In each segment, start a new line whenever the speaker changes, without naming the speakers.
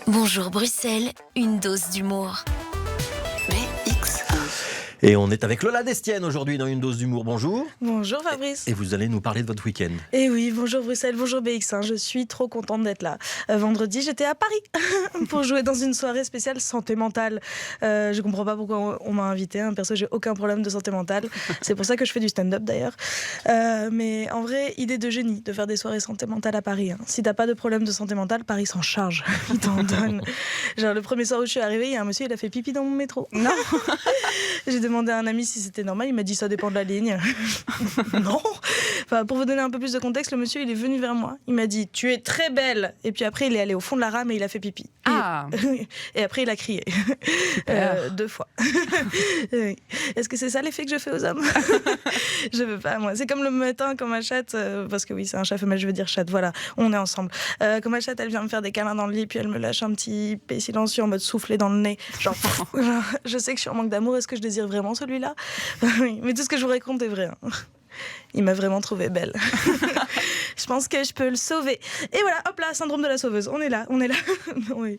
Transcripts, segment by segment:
Bonjour Bruxelles, une dose d'humour.
BX1.
Et on est avec Lola Destienne aujourd'hui dans Une dose d'humour. Bonjour.
Bonjour Fabrice.
Et vous allez nous parler de votre week-end.
Et oui, bonjour Bruxelles, bonjour BX1, je suis trop contente d'être là. Vendredi, j'étais à Paris pour jouer dans une soirée spéciale santé mentale. Je comprends pas pourquoi on m'a invité, perso j'ai aucun problème de santé mentale. C'est pour ça que je fais du stand-up d'ailleurs. Mais en vrai, idée de génie de faire des soirées santé mentale à Paris. Si t'as pas de problème de santé mentale, Paris s'en charge, il t'en donne. Genre le premier soir où je suis arrivée, il y a un monsieur, il a fait pipi dans mon métro. Non. J'ai demandé à un ami si c'était normal, il m'a dit ça dépend de la ligne. Non. Enfin, pour vous donner un peu plus de contexte, le monsieur il est venu vers moi, il m'a dit tu es très belle, et puis après il est allé au fond de la rame et il a fait pipi.
Ah.
Et après il a crié 2 fois. Oui. Est-ce que c'est ça l'effet que je fais aux hommes? Je veux pas, moi. C'est comme le matin quand ma chatte, parce que oui c'est un chat femelle, je veux dire chatte, voilà, on est ensemble. Quand ma chatte elle vient me faire des câlins dans le lit, puis elle me lâche un petit pé silencieux en mode souffler dans le nez, genre je sais que je suis en manque d'amour, est-ce que je désire vraiment celui-là? Oui, mais tout ce que je vous raconte est vrai. Il m'a vraiment trouvée belle. Je pense que je peux le sauver. Et voilà, hop là, syndrome de la sauveuse. On est là. Oui.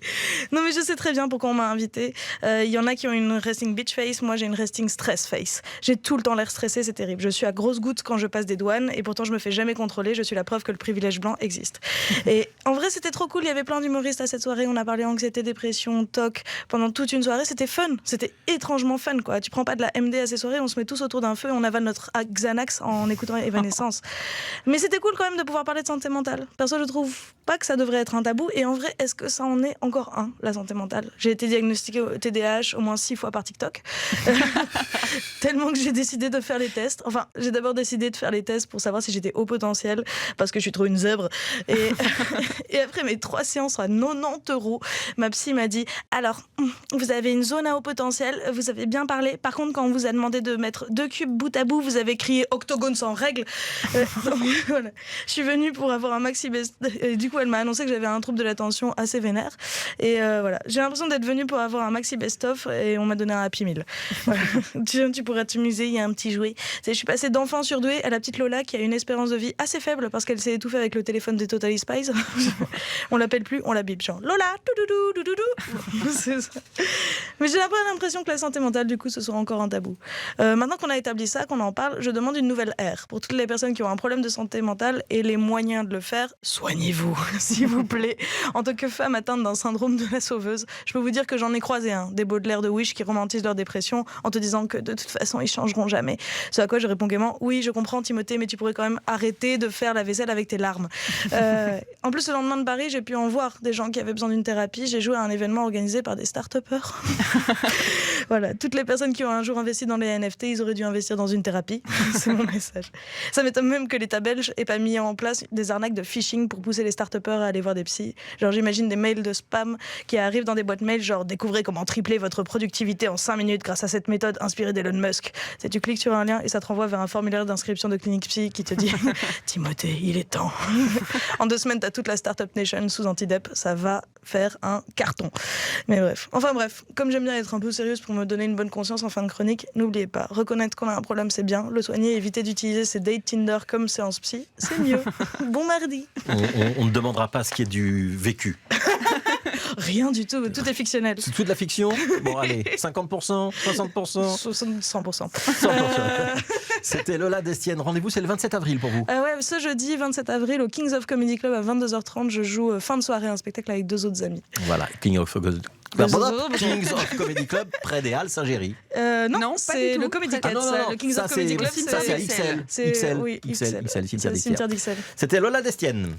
Non mais je sais très bien pourquoi on m'a invitée. Il y en a qui ont une resting bitch face, moi j'ai une resting stress face. J'ai tout le temps l'air stressée, c'est terrible. Je suis à grosses gouttes quand je passe des douanes et pourtant je me fais jamais contrôler. Je suis la preuve que le privilège blanc existe. Et en vrai c'était trop cool, il y avait plein d'humoristes à cette soirée. On a parlé anxiété, dépression, TOC pendant toute une soirée. C'était fun, c'était étrangement fun quoi. Tu prends pas de la MD à ces soirées, on se met tous autour d'un feu et on avale notre Xanax en écoutant Evanescence. Mais c'était cool quand même de pouvoir parler de santé mentale. Perso, je trouve pas que ça devrait être un tabou. Et en vrai, est-ce que ça en est encore un, la santé mentale? J'ai été diagnostiquée au TDAH au moins 6 fois par TikTok. Tellement que j'ai décidé de faire les tests. Enfin, j'ai d'abord décidé de faire les tests pour savoir si j'étais haut potentiel, parce que je suis trop une zèbre. Et après mes 3 séances à 90 €, ma psy m'a dit alors, vous avez une zone à haut potentiel, vous avez bien parlé. Par contre, quand on vous a demandé de mettre 2 cubes bout à bout, vous avez crié octogone sans règle. Donc, voilà. Je suis venue pour avoir un maxi best. Et du coup, elle m'a annoncé que j'avais un trouble de l'attention assez vénère. Et voilà, j'ai l'impression d'être venue pour avoir un maxi best-of et on m'a donné un Happy Meal. Voilà. Tu pourrais t'amuser, il y a un petit jouet. Je suis passée d'enfant surdoué à la petite Lola qui a une espérance de vie assez faible parce qu'elle s'est étouffée avec le téléphone des Totally Spies. On l'appelle plus, on la bip. Genre Lola, toudoudou. C'est ça. Mais j'ai un peu l'impression que la santé mentale, du coup, ce soit encore un tabou. Maintenant qu'on a établi ça, qu'on en parle, je demande une nouvelle ère pour toutes les personnes qui ont un problème de santé mentale et les moyens de le faire. Soignez-vous, s'il vous plaît. En tant que femme atteinte d'un syndrome de la sauveuse, je peux vous dire que j'en ai croisé des Baudelaire de Wish qui romantisent leur dépression en te disant que de toute façon ils changeront jamais. Ce à quoi je réponds gaiement oui, je comprends Timothée, mais tu pourrais quand même arrêter de faire la vaisselle avec tes larmes. En plus, le lendemain de Paris, j'ai pu en voir des gens qui avaient besoin d'une thérapie. J'ai joué à un événement organisé par des start-upers. Voilà, toutes les personnes qui ont un jour investi dans les NFT, ils auraient dû investir dans une thérapie. C'est mon message. Ça m'étonne même que l'État belge ait pas mis en place des arnaques de phishing pour pousser les start-upers à aller voir des psys. Genre, j'imagine des mails de spam qui arrivent dans des boîtes mail, genre découvrez comment tripler votre productivité en 5 minutes grâce à cette méthode inspirée d'Elon Musk. Tu cliques sur un lien et ça te renvoie vers un formulaire d'inscription de clinique psy qui te dit Timothée, il est temps. En 2 semaines, t'as toute la Startup Nation sous Antidep, ça va faire un carton. Mais bref, comme j'aime bien être un peu sérieuse pour me donner une bonne conscience en fin de chronique, n'oubliez pas, reconnaître qu'on a un problème c'est bien, le soigner, éviter d'utiliser ses dates Tinder comme séance psy, c'est mieux. Bon mardi.
On ne demandera pas ce qui est du vécu.
Rien du tout, tout est fictionnel.
C'est tout de la fiction. Bon allez, 50%, 60%,
100%.
100%. C'était Lola Destienne. Rendez-vous, c'est le 27 avril pour vous.
Ouais, ce jeudi 27 avril au Kings of Comedy Club à 22h30, je joue fin de soirée un spectacle avec 2 autres amis.
Voilà, Kings of Comedy Club, près des Halles Saint-Géry.
Non, c'est le Comedy Club.
Le
Kings of Comedy Club,
ça c'est à XL.
c'est le cimetière d'XL.
C'était Lola Destienne.